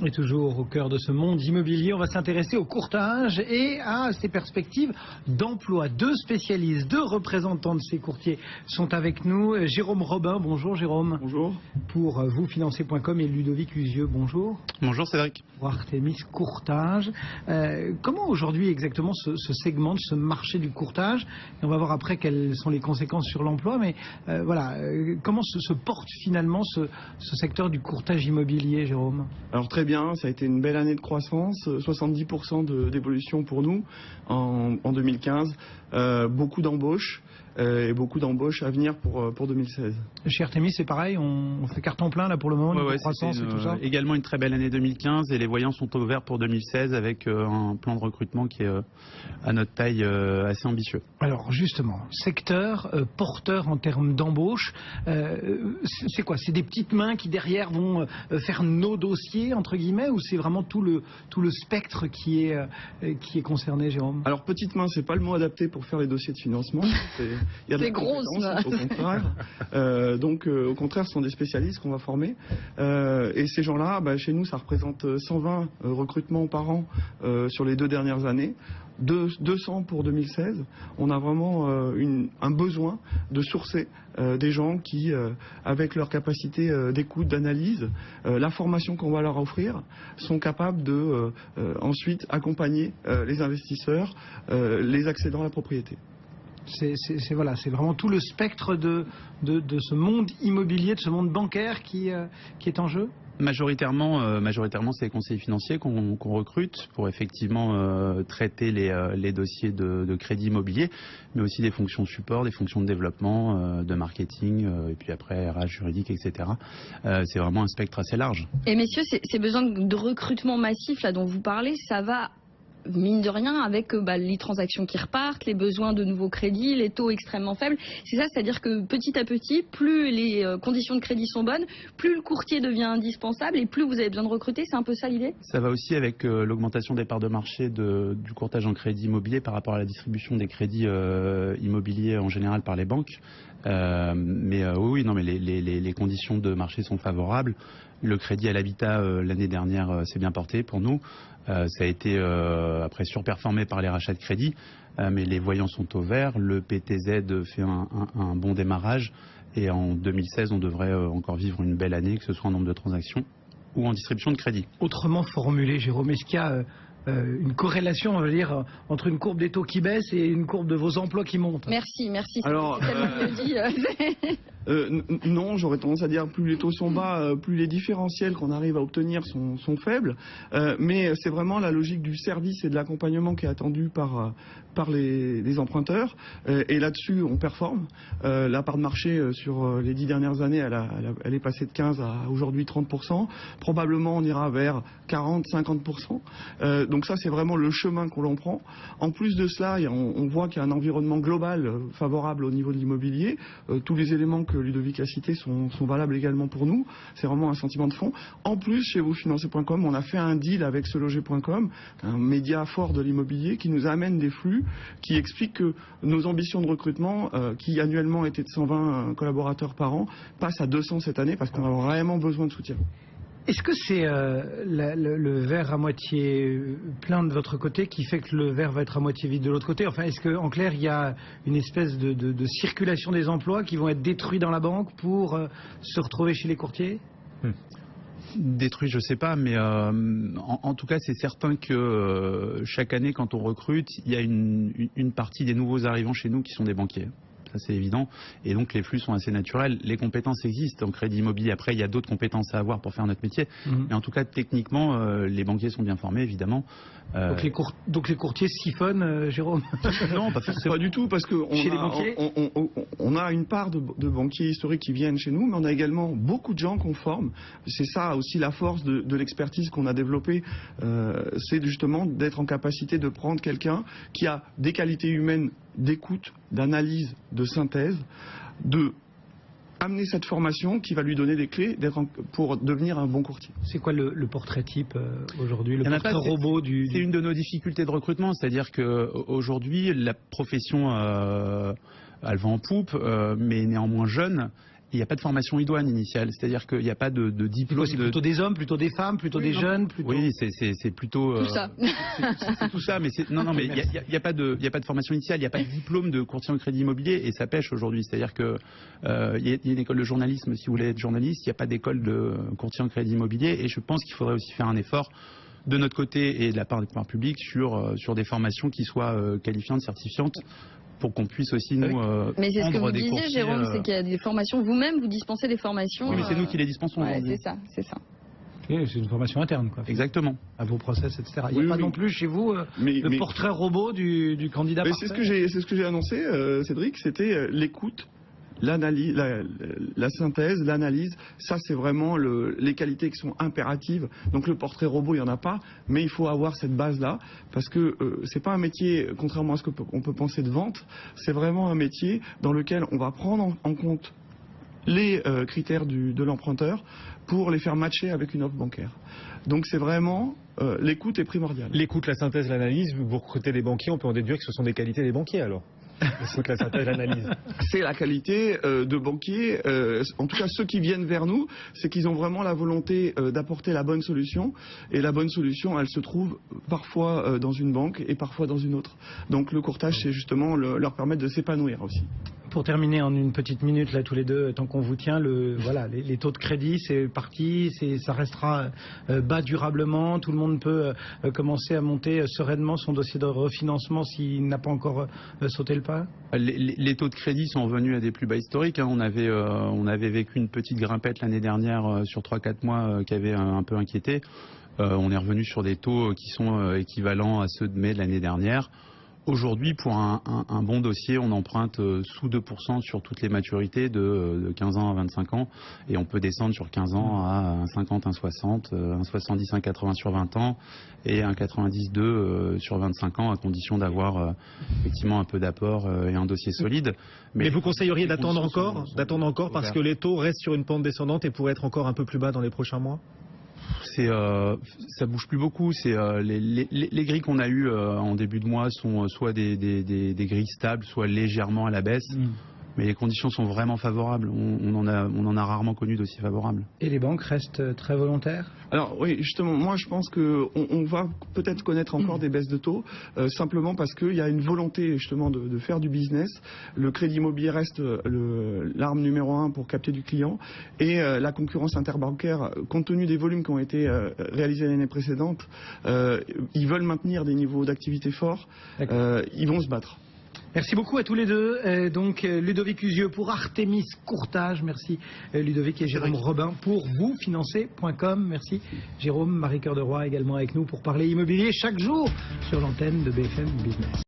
Et toujours au cœur de ce monde immobilier, on va s'intéresser au courtage et à ses perspectives d'emploi. Deux spécialistes, deux représentants de ces courtiers sont avec nous. Jérôme Robin, bonjour Jérôme. Bonjour. Pour vousfinancer.com et Ludovic Usieux, bonjour. Bonjour Cédric. Pour Artemis Courtage. Comment aujourd'hui exactement se segmente ce marché du courtage? Et on va voir après quelles sont les conséquences sur l'emploi, mais comment se porte finalement ce secteur du courtage immobilier, Jérôme? Alors très bien, ça a été une belle année de croissance, 70% d'évolution pour nous en 2015, beaucoup d'embauches et beaucoup d'embauches à venir pour 2016. Chez Artemis, c'est pareil, on fait carton plein là pour le moment, ouais, croissance et tout ça. Également une très belle année 2015 et les voyants sont ouverts pour 2016 avec un plan de recrutement qui est à notre taille assez ambitieux. Alors justement, secteur porteur en termes d'embauche, c'est quoi? C'est des petites mains qui derrière vont faire nos dossiers entre guillemets, ou c'est vraiment tout le spectre qui est concerné, Jérôme? Alors petite main, c'est pas le mot adapté pour faire les dossiers de financement. Il y a c'est grosse. Au contraire. Au contraire, ce sont des spécialistes qu'on va former. Et ces gens-là, chez nous, ça représente 120 recrutements par an sur les 2 dernières années. 200 pour 2016. On a vraiment un besoin de sourcer des gens qui, avec leur capacité d'écoute, d'analyse, la formation qu'on va leur offrir, sont capables de ensuite accompagner les investisseurs, les accédants à la propriété. C'est vraiment tout le spectre de ce monde immobilier, de ce monde bancaire qui est en jeu. Majoritairement, c'est les conseillers financiers qu'on recrute pour effectivement traiter les dossiers de crédit immobilier, mais aussi des fonctions support, des fonctions de développement, de marketing, et puis après RH, juridique, etc. C'est vraiment un spectre assez large. Et messieurs, ces besoins de recrutement massif là dont vous parlez, ça va mine de rien avec les transactions qui repartent, les besoins de nouveaux crédits, les taux extrêmement faibles. C'est ça, c'est-à-dire que petit à petit, plus les conditions de crédit sont bonnes, plus le courtier devient indispensable et plus vous avez besoin de recruter. C'est un peu ça l'idée? Ça va aussi avec l'augmentation des parts de marché du courtage en crédit immobilier par rapport à la distribution des crédits immobiliers en général par les banques. Oui, les conditions de marché sont favorables. Le crédit à l'habitat l'année dernière s'est bien porté pour nous. Ça a été après surperformé par les rachats de crédit, mais les voyants sont au vert. Le PTZ fait un bon démarrage et en 2016 on devrait encore vivre une belle année, que ce soit en nombre de transactions ou en distribution de crédit. Autrement formulé, Jérôme, est-ce qu'il y a une corrélation, on va dire, entre une courbe des taux qui baisse et une courbe de vos emplois qui monte? Merci. Alors, non, j'aurais tendance à dire plus les taux sont bas, plus les différentiels qu'on arrive à obtenir sont faibles. Mais c'est vraiment la logique du service et de l'accompagnement qui est attendu par les emprunteurs. Et là-dessus, on performe. La part de marché sur les 10 dernières années, elle est passée de 15 à aujourd'hui 30%. Probablement, on ira vers 40-50%. Donc ça, c'est vraiment le chemin qu'on l'on prend. En plus de cela, on voit qu'il y a un environnement global favorable au niveau de l'immobilier. Tous les éléments que Ludovic a cités sont valables également pour nous. C'est vraiment un sentiment de fond. En plus, chez vousfinancer.com, on a fait un deal avec seloger.com, un média fort de l'immobilier qui nous amène des flux, qui explique que nos ambitions de recrutement, qui annuellement étaient de 120 collaborateurs par an, passent à 200 cette année parce qu'on a vraiment besoin de soutien. Est-ce que c'est le verre à moitié plein de votre côté qui fait que le verre va être à moitié vide de l'autre côté? Enfin, est-ce qu'en clair, il y a une espèce de circulation des emplois qui vont être détruits dans la banque pour se retrouver chez les courtiers? Détruit, je sais pas, mais en tout cas, c'est certain que chaque année, quand on recrute, il y a une partie des nouveaux arrivants chez nous qui sont des banquiers. Ça, c'est évident. Et donc, les flux sont assez naturels. Les compétences existent en crédit immobilier. Après, il y a d'autres compétences à avoir pour faire notre métier. Mais en tout cas, techniquement, les banquiers sont bien formés, évidemment. Donc les courtiers siphonnent, Jérôme? Non, pas du tout, parce qu'on a une part de banquiers historiques qui viennent chez nous, mais on a également beaucoup de gens qu'on forme. C'est ça aussi la force de l'expertise qu'on a développée. C'est justement d'être en capacité de prendre quelqu'un qui a des qualités humaines d'écoute, d'analyse, de synthèse, de amener cette formation qui va lui donner des clés pour devenir un bon courtier. C'est quoi le portrait type aujourd'hui, le portrait robot du... C'est une de nos difficultés de recrutement, c'est-à-dire qu'aujourd'hui, la profession, elle va en poupe, mais néanmoins jeune, Il n'y a pas de formation idoine initiale, c'est-à-dire qu'il n'y a pas de diplôme. C'est plutôt des hommes, plutôt des femmes, plutôt des jeunes, plutôt... Oui, c'est plutôt... Tout ça. C'est tout ça, mais mais il n'y a pas de formation initiale, il n'y a pas de diplôme de courtier en crédit immobilier, et ça pêche aujourd'hui. C'est-à-dire que il y a une école de journalisme, si vous voulez être journaliste, il n'y a pas d'école de courtier en crédit immobilier, et je pense qu'il faudrait aussi faire un effort de notre côté et de la part des pouvoirs publics sur des formations qui soient qualifiantes, certifiantes, pour qu'on puisse aussi nous mais c'est ce que vous des disiez, courtiers, Jérôme, c'est qu'il y a des formations, vous-même vous dispensez des formations. Oui, mais c'est nous qui les dispensons. Ouais, c'est ça. Oui, c'est une formation interne, quoi. Exactement. À vos process, etc. Il n'y a pas non plus chez vous le portrait robot du candidat parfait. C'est ce que j'ai annoncé, Cédric, c'était l'écoute, l'analyse, la synthèse, l'analyse. Ça, c'est vraiment les qualités qui sont impératives. Donc le portrait robot, il n'y en a pas, mais il faut avoir cette base-là, parce que c'est pas un métier, contrairement à ce qu'on peut penser, de vente, c'est vraiment un métier dans lequel on va prendre en compte les critères de l'emprunteur pour les faire matcher avec une offre bancaire. Donc c'est vraiment... l'écoute est primordiale. L'écoute, la synthèse, l'analyse, vous recrutez des banquiers, on peut en déduire que ce sont des qualités des banquiers alors. L'écoute, la synthèse, l'analyse. C'est la qualité de banquiers, en tout cas ceux qui viennent vers nous, c'est qu'ils ont vraiment la volonté d'apporter la bonne solution, et la bonne solution, elle se trouve parfois dans une banque et parfois dans une autre. Donc le courtage, c'est justement leur permettre de s'épanouir aussi. Pour terminer en une petite minute, là, tous les deux, tant qu'on vous tient, les taux de crédit, c'est parti, ça restera bas durablement. Tout le monde peut commencer à monter sereinement son dossier de refinancement s'il n'a pas encore sauté le pas. Les taux de crédit sont revenus à des plus bas historiques. On avait vécu une petite grimpette l'année dernière sur 3-4 mois qui avait un peu inquiété. On est revenu sur des taux qui sont équivalents à ceux de mai de l'année dernière. Aujourd'hui, pour un bon dossier, on emprunte sous 2% sur toutes les maturités de 15 ans à 25 ans. Et on peut descendre sur 15 ans à 1,50, 1,60, 1,70, 1,80 sur 20 ans et 1,92 sur 25 ans, à condition d'avoir effectivement un peu d'apport et un dossier solide. Mais vous conseilleriez d'attendre encore parce que les taux restent sur une pente descendante et pourraient être encore un peu plus bas dans les prochains mois? Ça bouge plus beaucoup. Les grilles qu'on a eues en début de mois sont soit des grilles stables, soit légèrement à la baisse. Mais les conditions sont vraiment favorables. On en a rarement connu d'aussi favorables. Et les banques restent très volontaires? Alors oui, justement, moi je pense qu'on va peut-être connaître encore des baisses de taux, simplement parce qu'il y a une volonté justement de faire du business. Le crédit immobilier reste l'arme numéro 1 pour capter du client, et la concurrence interbancaire, compte tenu des volumes qui ont été réalisés l'année précédente, ils veulent maintenir des niveaux d'activité forts, ils vont se battre. Merci beaucoup à tous les deux. Donc Ludovic Usieux pour Artemis Courtage. Merci Ludovic, et Jérôme Robin pour vousfinancer.com. Merci Jérôme. Marie Cœur de Roy également avec nous pour parler immobilier chaque jour sur l'antenne de BFM Business.